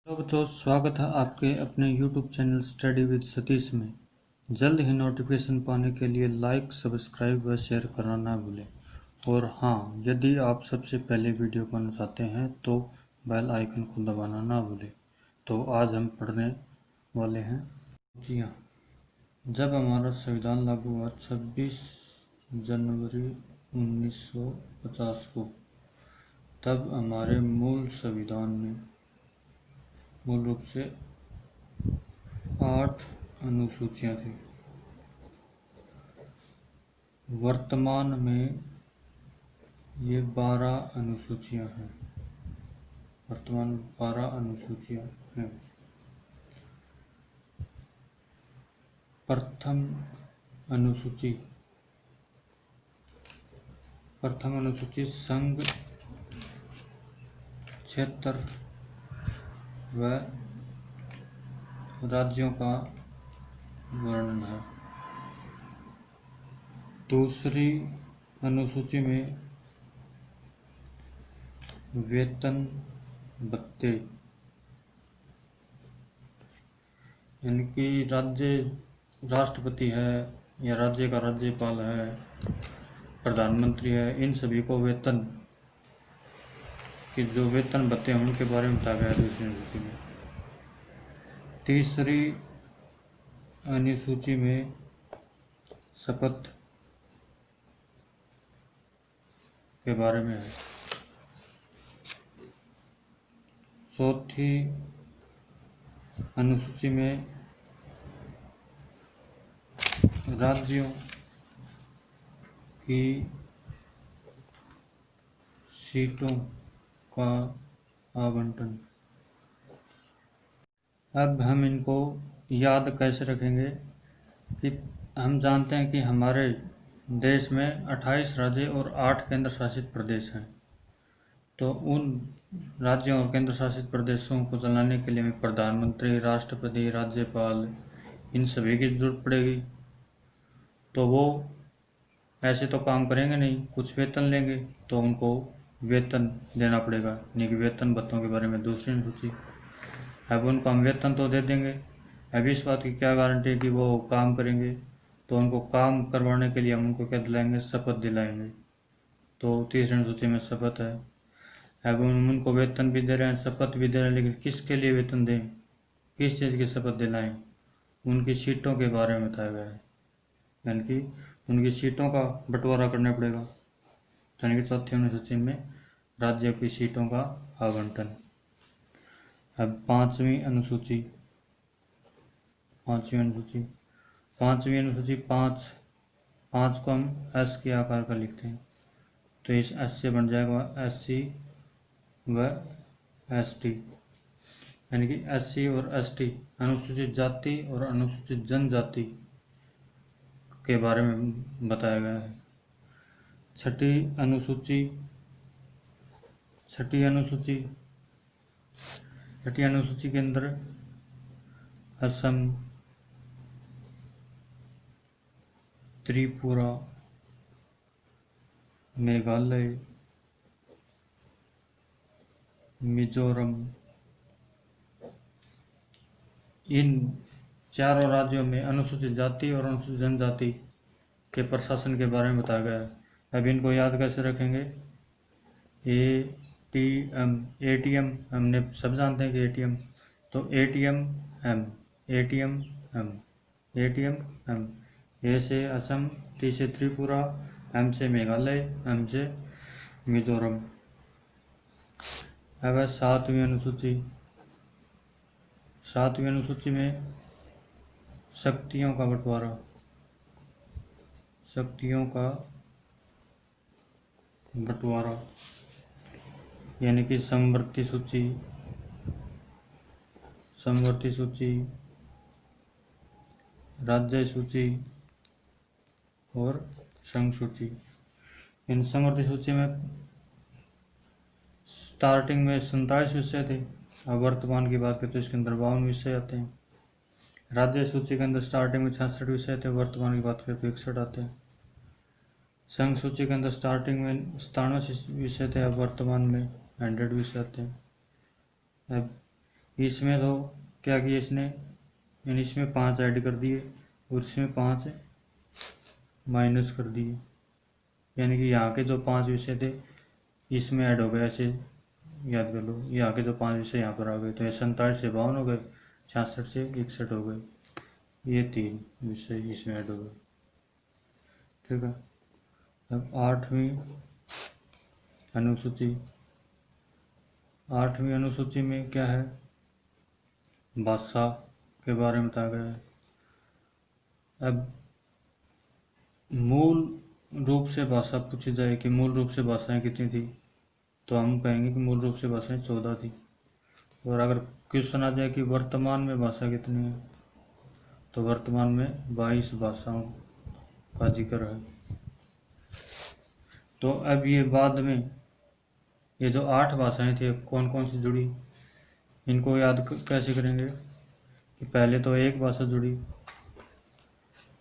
Hello बच्चों, स्वागत है आपके अपने YouTube channel study with Satish में। जल्द ही नोटिफिकेशन पाने के लिए लाइक, सब्सक्राइब व शेयर करना ना भूलें। और हाँ, यदि आप सबसे पहले वीडियो पाना चाहते हैं तो बेल आइकन को दबाना ना भूलें। तो आज हम पढ़ने वाले हैं। जी हाँ, जब हमारा संविधान लागू हुआ 26 जनवरी 1950 को, तब हमारे मूल संविधान में मूल रूप से 8 अनुसूचियां थी। वर्तमान में ये 12 अनुसूचियां हैं। वर्तमान में 12 अनुसूचियां हैं। प्रथम अनुसूची संघ, क्षेत्र व राज्यों का वर्णन है। दूसरी अनुसूची में वेतन भत्ते, यानी कि राष्ट्रपति है या राज्य का राज्यपाल है, प्रधानमंत्री है, इन सभी को वेतन कि जो वेतन भत्ते हैं उनके बारे में बताया गया है दूसरी अनुसूची में। तीसरी अनुसूची में शपथ के बारे में है। चौथी अनुसूची में राज्यों की सीटों का आवंटन। अब हम इनको याद कैसे रखेंगे कि हम जानते हैं कि हमारे देश में 28 राज्य और 8 केंद्र शासित प्रदेश हैं। तो उन राज्यों और केंद्र शासित प्रदेशों को चलाने के लिए हमें प्रधानमंत्री, राष्ट्रपति, राज्यपाल, इन सभी की जरूरत पड़ेगी। तो वो ऐसे तो काम करेंगे नहीं, कुछ वेतन लेंगे, तो उनको वेतन देना पड़ेगा, यानी कि वेतन भत्तों के बारे में दूसरी अनुसूची। अब उनको हम वेतन तो दे देंगे, अब इस बात की क्या गारंटी है कि वो काम करेंगे? तो उनको काम करवाने के लिए हम उनको क्या दिलाएंगे? शपथ दिलाएंगे। तो तीसरी अनुसूची में शपथ है। अब हम उनको वेतन भी दे रहे हैं, शपथ भी दे रहे हैं, लेकिन किसके लिए वेतन दें, किस चीज़ की शपथ दिलाएं? उनकी सीटों के बारे में बताया गया है, यानी कि उनकी सीटों का बंटवारा करना पड़ेगा। यानी कि चौथी अनुसूची में राज्यों की सीटों का आवंटन। अब पांचवी अनुसूची पाँच को हम एस के आकार का लिखते हैं, तो इस एस से बन जाएगा SC व ST, यानी कि SC और ST अनुसूचित जाति और अनुसूचित जनजाति के बारे में बताया गया है। छठी अनुसूची के अंदर असम, त्रिपुरा, मेघालय, मिजोरम, इन चारों राज्यों में अनुसूचित जाति और अनुसूचित जनजाति के प्रशासन के बारे में बताया गया है। अब इनको याद कैसे रखेंगे? ATM हमने सब जानते हैं कि ATM, तो ATM A से असम, T से त्रिपुरा, M से मेघालय, M से मिजोरम। अब सातवीं अनुसूची में शक्तियों का बंटवारा, यानी कि समवर्ती सूची, राज्य सूची और संघ सूची। इन समवर्ती सूची में स्टार्टिंग में 47 विषय थे, अब वर्तमान की बात करें तो इसके अंदर 52 विषय आते हैं। राज्य सूची के अंदर स्टार्टिंग में 66 विषय थे, वर्तमान की बात करें तो 61 आते हैं। संघ सूची के अंदर स्टार्टिंग में 97 विषय थे, अब वर्तमान में 100 विषय आते हैं। अब इसमें तो क्या किया इसने, यानी इसमें 5 ऐड कर दिए और इसमें 5 माइनस कर दिए, यानी कि यहाँ के जो 5 विषय थे इसमें ऐड हो गए, ऐसे याद कर लो। यहाँ के जो 5 विषय यहाँ पर आ गए, तो ये 47 से 52 हो गए, 66 से 61 हो गए, ये 3 विषय इसमें ऐड हो गए। ठीक है। अब 8वीं अनुसूची, 8वीं अनुसूची में क्या है, भाषा के बारे में बताया गया है। अब मूल रूप से भाषा पूछी जाए कि मूल रूप से भाषाएं कितनी थी, तो हम कहेंगे कि मूल रूप से भाषाएं 14 थी। और अगर क्वेश्चन आ जाए कि वर्तमान में भाषा कितनी है, तो वर्तमान में 22 भाषाओं का जिक्र है। तो अब ये बाद में ये जो 8 भाषाएं थी कौन कौन सी जुड़ी, इनको याद कैसे करेंगे कि पहले तो एक भाषा जुड़ी,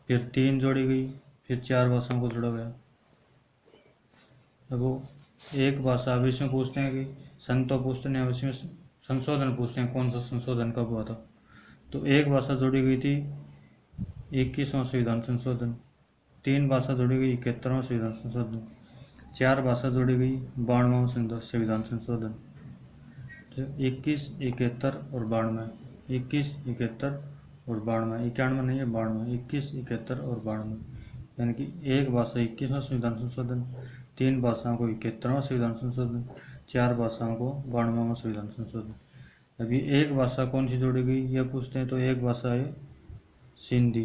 फिर 3 जोड़ी गई, फिर 4 भाषाओं को जोड़ा गया। अब वो एक भाषा, अब इसमें पूछते हैं कि संतो पूछते हैं, इसमें संशोधन पूछते हैं कौन सा संशोधन कब हुआ था। तो एक भाषा जोड़ी गई थी 21वां संविधान संशोधन, 3 भाषा जोड़ी गई 71वां संविधान संशोधन, 4 भाषा जोड़ी गई 92वां संविधान संशोधन। तो 21, 71 और 92, 21, 71 और 92, 91 नहीं है 92, 21, 71 और 92, यानी कि एक भाषा 21वां संविधान संशोधन, 3 भाषाओं को 71वां संविधान संशोधन, 4 भाषाओं को 92वां संविधान संशोधन। अभी एक भाषा कौन सी जोड़ी गई यह पूछते हैं, तो एक भाषा है सिंधी।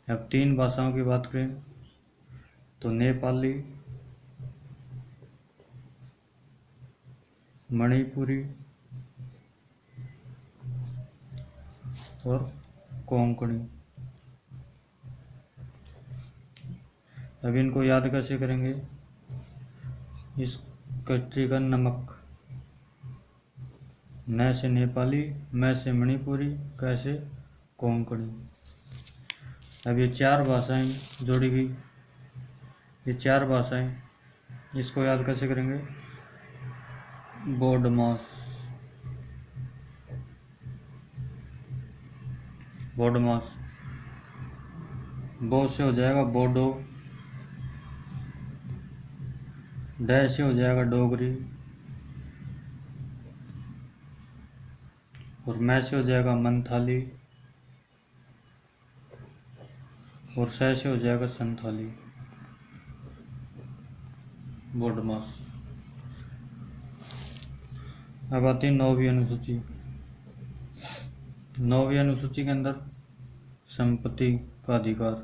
अब 3 भाषाओं की बात करें तो नेपाली, मणिपुरी और कोंकणी। अब इनको याद कैसे करेंगे, इस कटरी का नमक, न से नेपाली, मैं से मणिपुरी, कैसे कोंकणी। अब ये 4 भाषाएं जोड़ी गई, ये 4 भाषाएं, इसको याद कैसे करेंगे, बोडमास, बोडमास, बो से हो जाएगा बोडो, डै से हो जाएगा डोगरी, और मैं से हो जाएगा मंथाली, और सह से हो जाएगा संथाली, बोडमास। अब आती है 9वीं अनुसूची। 9वीं अनुसूची के अंदर संपत्ति का अधिकार।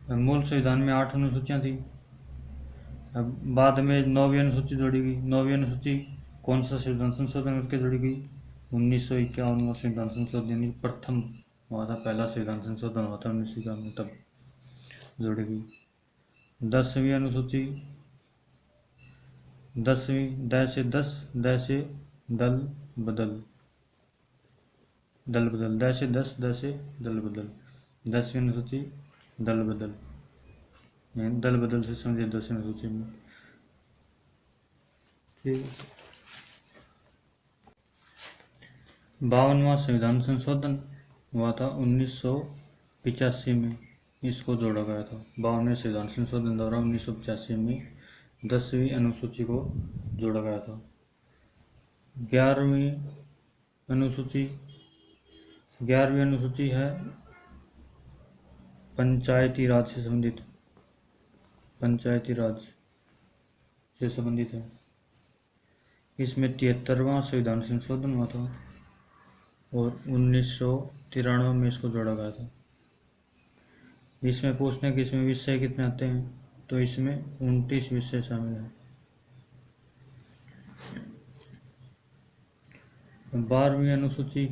मूल संविधान में 8 अनुसूचियां थी, अब बाद में 9वीं अनुसूची जोड़ी गई। 9वीं अनुसूची कौन सा संविधान संशोधन करके जोड़ी गई, 1951वां संविधान संशोधन, यानी प्रथम हुआ था, पहला संविधान संशोधन हुआ था 1951 में, तब जोड़ी गई। 10वीं अनुसूची, 10वीं, द से 10, द से दल बदल, दल बदल, द से 10, द से दल बदल, 10वीं अनुसूची दल बदल, दल बदल से समझिए 10वीं अनुसूची में। ठीक, 52वां संविधान संशोधन हुआ था 1985 में, इसको जोड़ा गया था। 52वें संविधान संशोधन द्वारा 1985 में 10वीं अनुसूची को जोड़ा गया था। 11वीं अनुसूची, 11वीं अनुसूची है पंचायती राज से संबंधित, पंचायती राज से संबंधित है। इसमें 73वां संविधान संशोधन हुआ था और 1993 में इसको जोड़ा गया था। इसमें पूछते हैं कि इसमें विषय कितने आते हैं, तो इसमें 29 विषय शामिल हैं। 12वीं अनुसूची,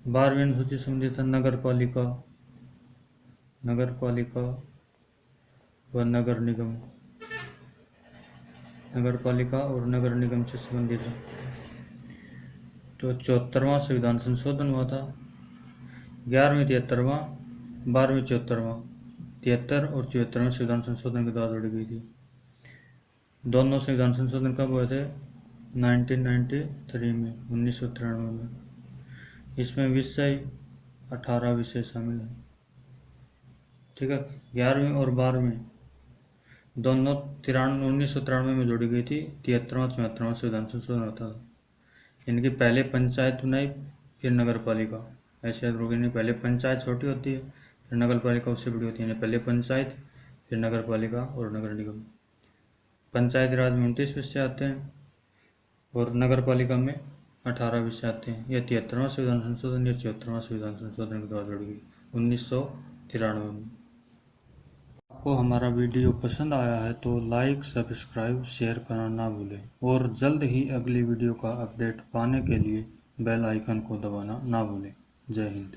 12वीं अनुसूची संबंधित है नगर पालिका, नगर पालिका व नगर निगम, नगर पालिका और नगर निगम से संबंधित है। तो 74वां संविधान संशोधन हुआ था, 11वीं 73वां, 12वीं 74वां, 73 और 74वें संविधान संशोधन के द्वारा जोड़ी गई थी। दोनों संविधान संशोधन कब हुए थे? 1993 में, 1993 में। इसमें विषय 18 विषय शामिल हैं। ठीक है। 11वीं और 12वीं दोनों 1993 में जोड़ी गई थी। 73वां 74वां संविधान संशोधन होता था। इनकी पहले पंचायत चुनाई, फिर नगर पालिका। ऐसे याद रखोगे, पहले पंचायत छोटी होती है, फिर नगर पालिका उससे बड़ी होती है। पहले पंचायत, फिर नगर पालिका और नगर निगम। पंचायती राज में 29 विषय आते हैं और नगर पालिका में 18 विषय आते हैं। यह 73वां संविधान संशोधन या 74वां संविधान संशोधन के द्वारा जुड़ी गई 1993 में। आपको हमारा वीडियो पसंद आया है तो लाइक, सब्सक्राइब, शेयर करना ना भूलें और जल्द ही अगली वीडियो का अपडेट पाने के लिए बेल आइकन को दबाना ना भूलें। जय हिंद।